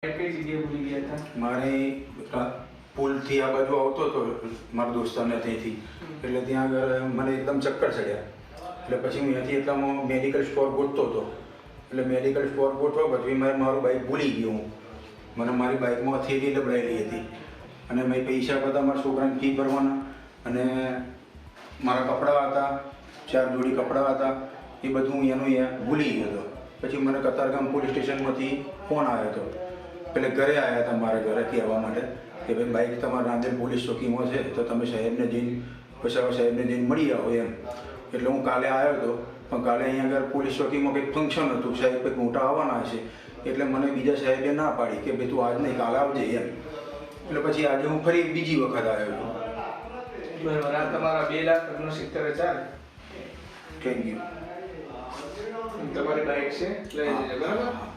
કઈ જગ્યાએ ભૂલી ગયા હતા? મારે પુલથી આ બાજુ આવતો હતો મારા દોસ્તારને ત્યાંથી, એટલે ત્યાં આગળ મને એકદમ ચક્કર ચડ્યા. એટલે પછી હું ત્યાંથી એટલામાં મેડિકલ સ્ટોર ગોતતો હતો. એટલે મેડિકલ સ્ટોર ગોતવા પછી મારું બાઇક ભૂલી ગયો હું. મને મારી બાઇકમાં થેલી લબડાયેલી હતી અને મેં પૈસા બધા મારા છોકરાને ફી ભરવાના અને મારા કપડાં હતા, 4 જોડી કપડાં હતા, એ બધું હું એનું ભૂલી ગયો હતો. પછી મને કતારગામ પોલીસ સ્ટેશનમાંથી ફોન આવ્યો હતો. એટલે ઘરે આવ્યા હતા મારા ઘરે કહેવા માટે કે ભાઈ બાઇક તમારા રાંદેર પોલીસ ચોકીમાં છે તો તમે સાહેબને જઈને પછાવા સાહેબને જઈને મળી આવો એમ. એટલે હું કાલે આવ્યો હતો, પણ કાલે અહીંયા આગળ પોલીસ ચોકીમાં કંઈક ફંક્શન હતું, સાહેબ કંઈક મોટા આવવાના છે. એટલે મને બીજા સાહેબે ના પાડી કે ભાઈ તું આજ નહીં કાલે આવજે એમ. એટલે પછી આજે હું ફરી બીજી વખત આવ્યો છું. બરાબર. આ તમારા 2,69,000. Thank you. તમારી બાઇક છે લઈ જજો. બરાબર.